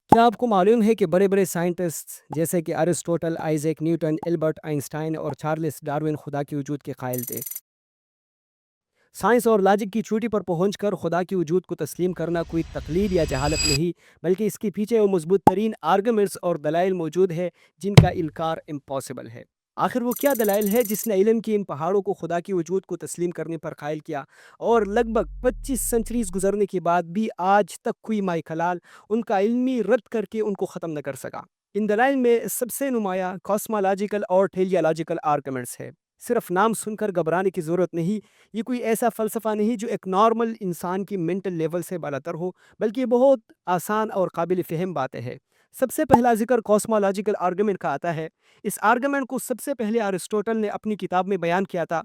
کیا آپ کو معلوم ہے کہ بڑے بڑے سائنٹسٹ جیسے کہ ارسطوٹل، آئزیک نیوٹن، البرٹ آئنسٹائن اور چارلس ڈارون خدا کے وجود کے قائل تھے؟ سائنس اور لاجک کی چوٹی پر پہنچ کر خدا کے وجود کو تسلیم کرنا کوئی تقلید یا جہالت نہیں، بلکہ اس کے پیچھے وہ مضبوط ترین آرگومنٹس اور دلائل موجود ہے جن کا انکار امپاسبل ہے۔ آخر وہ کیا دلائل ہے جس نے علم کی ان پہاڑوں کو خدا کے وجود کو تسلیم کرنے پر قائل کیا، اور لگ بھگ 25 سنچریز گزرنے کے بعد بھی آج تک کوئی مائی کلال ان کا علمی رد کر کے ان کو ختم نہ کر سکا؟ ان دلائل میں سب سے نمایاں کاسمولوجیکل اور ٹیلیالوجیکل آرگومنٹس ہے۔ صرف نام سن کر گھبرانے کی ضرورت نہیں، یہ کوئی ایسا فلسفہ نہیں جو ایک نارمل انسان کی منٹل لیول سے بالاتر ہو، بلکہ یہ بہت آسان اور قابل فہم باتیں ہیں۔ سب سے پہلا ذکر کاسمولوجیکل آرگومنٹ کا آتا ہے۔ اس آرگومنٹ کو سب سے پہلے ارسطوٹل نے اپنی کتاب میں بیان کیا تھا۔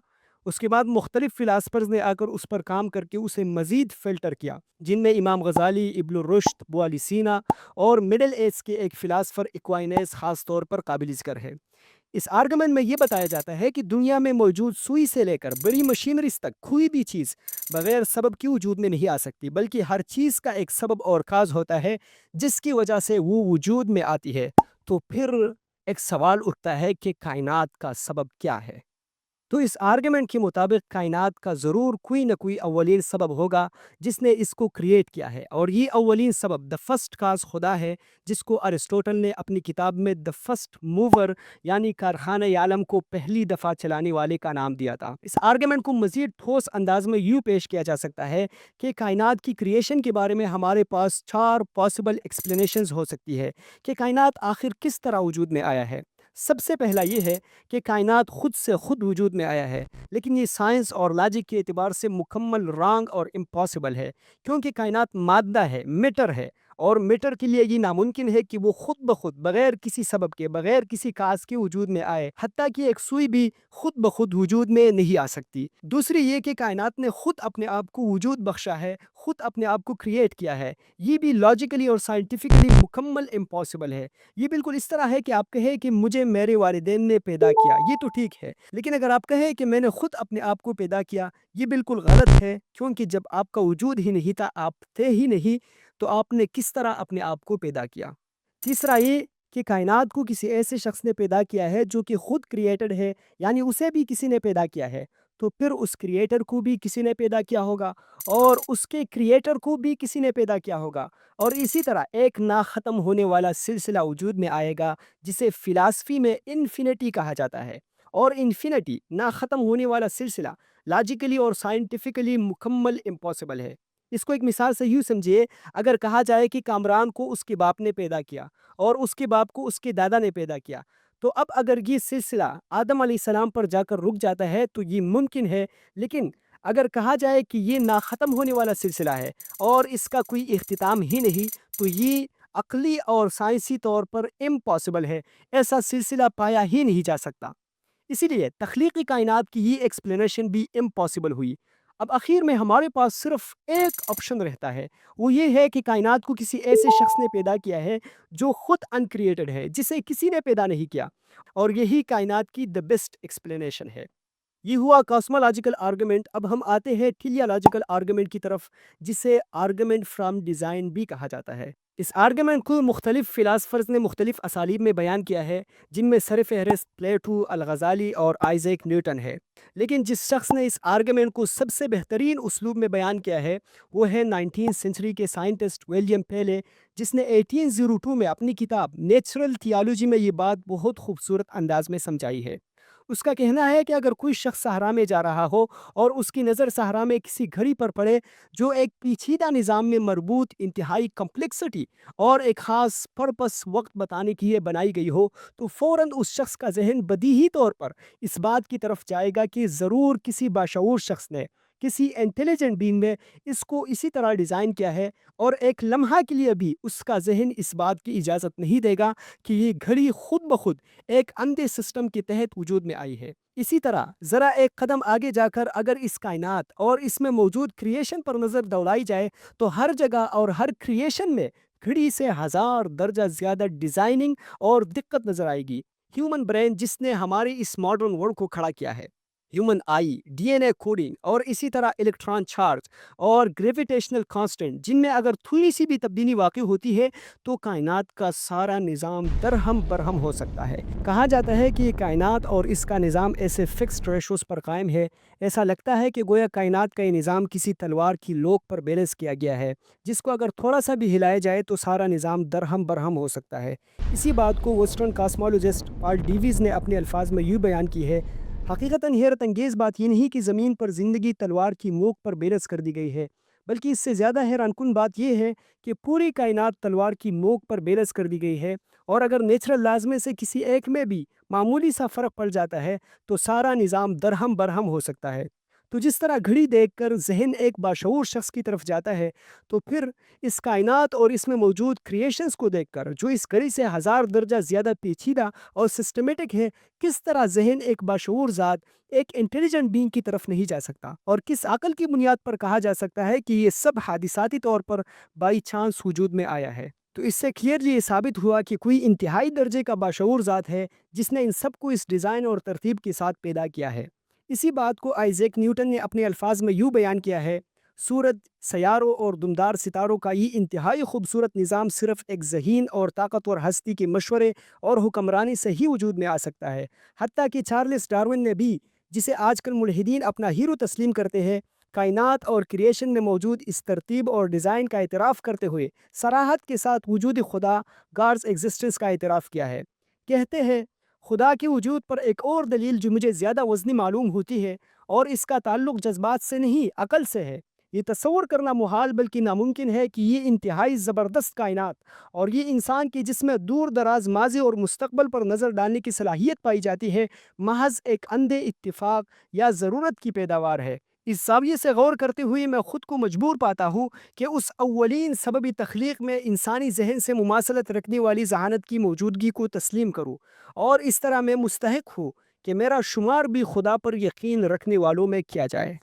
اس کے بعد مختلف فلاسفرز نے آ کر اس پر کام کر کے اسے مزید فلٹر کیا، جن میں امام غزالی، ابن رشد، ابو علی سینا اور مڈل ایج کے ایک فلاسفر ایکوائنیس خاص طور پر قابل ذکر ہے۔ اس آرگومنٹ میں یہ بتایا جاتا ہے کہ دنیا میں موجود سوئی سے لے کر بڑی مشینریز تک کوئی بھی چیز بغیر سبب کے وجود میں نہیں آ سکتی، بلکہ ہر چیز کا ایک سبب اور کاز ہوتا ہے جس کی وجہ سے وہ وجود میں آتی ہے۔ تو پھر ایک سوال اٹھتا ہے کہ کائنات کا سبب کیا ہے؟ تو اس آرگومنٹ کے مطابق کائنات کا ضرور کوئی نہ کوئی اولین سبب ہوگا جس نے اس کو کریٹ کیا ہے، اور یہ اولین سبب دا فرسٹ کاز خدا ہے، جس کو ارسطوٹل نے اپنی کتاب میں دا فرسٹ موور یعنی کارخانہ عالم کو پہلی دفعہ چلانے والے کا نام دیا تھا۔ اس آرگومنٹ کو مزید ٹھوس انداز میں یوں پیش کیا جا سکتا ہے کہ کائنات کی کریشن کے بارے میں ہمارے پاس 4 پاسبل ایکسپلینیشنز ہو سکتی ہے کہ کائنات آخر کس طرح وجود میں آیا ہے۔ سب سے پہلا یہ ہے کہ کائنات خود سے خود وجود میں آیا ہے، لیکن یہ سائنس اور لاجک کے اعتبار سے مکمل رانگ اور امپاسبل ہے، کیونکہ کائنات مادہ ہے، میٹر ہے، اور میٹر کے لیے یہ ناممکن ہے کہ وہ خود بخود بغیر کسی سبب کے، بغیر کسی کاز کے وجود میں آئے، حتیٰ کہ ایک سوئی بھی خود بخود وجود میں نہیں آ سکتی۔ دوسری یہ کہ کائنات نے خود اپنے آپ کو وجود بخشا ہے، خود اپنے آپ کو کریٹ کیا ہے، یہ بھی لاجیکلی اور سائنٹیفکلی مکمل امپاسبل ہے۔ یہ بالکل اس طرح ہے کہ آپ کہیں کہ مجھے میرے والدین نے پیدا کیا، یہ تو ٹھیک ہے، لیکن اگر آپ کہیں کہ میں نے خود اپنے آپ کو پیدا کیا، یہ بالکل غلط ہے، کیونکہ جب آپ کا وجود ہی نہیں تھا، آپ تھے ہی نہیں، تو آپ نے کس طرح اپنے آپ کو پیدا کیا؟ تیسرا یہ کہ کائنات کو کسی ایسے شخص نے پیدا کیا ہے جو کہ خود کریٹڈ ہے، یعنی اسے بھی کسی نے پیدا کیا ہے، تو پھر اس کریٹر کو بھی کسی نے پیدا کیا ہوگا، اور اس کے کریٹر کو بھی کسی نے پیدا کیا ہوگا، اور اسی طرح ایک نا ختم ہونے والا سلسلہ وجود میں آئے گا جسے فلاسفی میں انفینٹی کہا جاتا ہے۔ اور انفینٹی، نا ختم ہونے والا سلسلہ، لاجیکلی اور سائنٹیفکلی مکمل امپاسبل ہے۔ اس کو ایک مثال سے یوں سمجھیے، اگر کہا جائے کہ کامران کو اس کے باپ نے پیدا کیا اور اس کے باپ کو اس کے دادا نے پیدا کیا، تو اب اگر یہ سلسلہ آدم علیہ السلام پر جا کر رک جاتا ہے تو یہ ممکن ہے، لیکن اگر کہا جائے کہ یہ نا ختم ہونے والا سلسلہ ہے اور اس کا کوئی اختتام ہی نہیں، تو یہ عقلی اور سائنسی طور پر امپاسبل ہے، ایسا سلسلہ پایا ہی نہیں جا سکتا۔ اسی لیے تخلیقی کائنات کی یہ ایکسپلینیشن بھی امپاسبل ہوئی۔ اب آخر میں ہمارے پاس صرف ایک آپشن رہتا ہے، وہ یہ ہے کہ کائنات کو کسی ایسے شخص نے پیدا کیا ہے جو خود انکریٹڈ ہے، جسے کسی نے پیدا نہیں کیا، اور یہی کائنات کی دا بیسٹ ایکسپلینیشن ہے۔ یہ ہوا کاسمولوجیکل آرگومنٹ۔ اب ہم آتے ہیں ٹیلیالوجیکل آرگومنٹ کی طرف، جسے آرگومنٹ فرام ڈیزائن بھی کہا جاتا ہے۔ اس آرگومنٹ کو مختلف فلاسفرز نے مختلف اسالیب میں بیان کیا ہے، جن میں سر فہرست پلیٹو، الغزالی اور آئزیک نیوٹن ہے، لیکن جس شخص نے اس آرگومنٹ کو سب سے بہترین اسلوب میں بیان کیا ہے وہ ہے 19 سنچری کے سائنٹسٹ ولیم پیلے، جس نے 1802 میں اپنی کتاب نیچرل تھیالوجی میں یہ بات بہت خوبصورت انداز میں سمجھائی ہے۔ اس کا کہنا ہے کہ اگر کوئی شخص صحرا میں جا رہا ہو اور اس کی نظر صحرا میں کسی گھڑی پر پڑے جو ایک پیچیدہ نظام میں مربوط، انتہائی کمپلیکسٹی اور ایک خاص پرپس وقت بتانے کے لیے بنائی گئی ہو، تو فوراً اس شخص کا ذہن بدیہی طور پر اس بات کی طرف جائے گا کہ ضرور کسی باشعور شخص نے، کسی انٹیلیجنٹ بینگ نے اس کو اسی طرح ڈیزائن کیا ہے، اور ایک لمحہ کے لیے بھی اس کا ذہن اس بات کی اجازت نہیں دے گا کہ یہ گھڑی خود بخود ایک اندھے سسٹم کے تحت وجود میں آئی ہے۔ اسی طرح ذرا ایک قدم آگے جا کر اگر اس کائنات اور اس میں موجود کریشن پر نظر دوڑائی جائے تو ہر جگہ اور ہر کریشن میں گھڑی سے 1000 درجہ زیادہ ڈیزائننگ اور دقت نظر آئے گی۔ ہیومن برین جس نے ہمارے اس ماڈرن ورلڈ کو کھڑا کیا ہے، ہیومن آئی، ڈی این اے کوڈنگ اور اسی طرح الیکٹران چارج اور گریویٹیشنل کانسٹنٹ، جن میں اگر تھوڑی سی بھی تبدیلی واقع ہوتی ہے تو کائنات کا سارا نظام درہم برہم ہو سکتا ہے۔ کہا جاتا ہے کہ یہ کائنات اور اس کا نظام ایسے فکسڈ ریشوز پر قائم ہے، ایسا لگتا ہے کہ گویا کائنات کا یہ نظام کسی تلوار کی نوک پر بیلنس کیا گیا ہے، جس کو اگر تھوڑا سا بھی ہلایا جائے تو سارا نظام درہم برہم ہو سکتا ہے۔ اسی بات کو ویسٹرن کاسمولوجسٹ پال ڈیویز نے اپنے الفاظ میں یوں بیان کی ہے: حقیقتاً حیرت انگیز بات یہ نہیں کہ زمین پر زندگی تلوار کی نوک پر بیلنس کر دی گئی ہے، بلکہ اس سے زیادہ حیران کن بات یہ ہے کہ پوری کائنات تلوار کی نوک پر بیلنس کر دی گئی ہے، اور اگر نیچرل لازمے سے کسی ایک میں بھی معمولی سا فرق پڑ جاتا ہے تو سارا نظام درہم برہم ہو سکتا ہے۔ تو جس طرح گھڑی دیکھ کر ذہن ایک باشعور شخص کی طرف جاتا ہے، تو پھر اس کائنات اور اس میں موجود کریشنز کو دیکھ کر، جو اس گھڑی سے 1000 درجہ زیادہ پیچیدہ اور سسٹمیٹک ہے، کس طرح ذہن ایک باشعور ذات، ایک انٹیلیجنٹ بینگ کی طرف نہیں جا سکتا، اور کس عقل کی بنیاد پر کہا جا سکتا ہے کہ یہ سب حادثاتی طور پر بائی چانس وجود میں آیا ہے۔ تو اس سے کلیئرلی یہ ثابت ہوا کہ کوئی انتہائی درجے کا باشعور ذات ہے جس نے ان سب کو اس ڈیزائن اور ترتیب کے ساتھ پیدا کیا ہے۔ اسی بات کو آئزیک نیوٹن نے اپنے الفاظ میں یوں بیان کیا ہے: سورج، سیاروں اور دمدار ستاروں کا یہ انتہائی خوبصورت نظام صرف ایک ذہین اور طاقتور ہستی کے مشورے اور حکمرانی سے ہی وجود میں آ سکتا ہے۔ حتیٰ کہ چارلس ڈارون نے بھی، جسے آج کل ملحدین اپنا ہیرو تسلیم کرتے ہیں، کائنات اور کریشن میں موجود اس ترتیب اور ڈیزائن کا اعتراف کرتے ہوئے صراحت کے ساتھ وجود خدا، گاڈز ایگزسٹنس کا اعتراف کیا ہے۔ کہتے ہیں: خدا کے وجود پر ایک اور دلیل جو مجھے زیادہ وزنی معلوم ہوتی ہے، اور اس کا تعلق جذبات سے نہیں عقل سے ہے۔ یہ تصور کرنا محال بلکہ ناممکن ہے کہ یہ انتہائی زبردست کائنات اور یہ انسان کے جسم میں دور دراز ماضی اور مستقبل پر نظر ڈالنے کی صلاحیت پائی جاتی ہے، محض ایک اندھے اتفاق یا ضرورت کی پیداوار ہے۔ اس زاویے سے غور کرتے ہوئے میں خود کو مجبور پاتا ہوں کہ اس اولین سببی تخلیق میں انسانی ذہن سے مماثلت رکھنے والی ذہانت کی موجودگی کو تسلیم کروں، اور اس طرح میں مستحق ہوں کہ میرا شمار بھی خدا پر یقین رکھنے والوں میں کیا جائے۔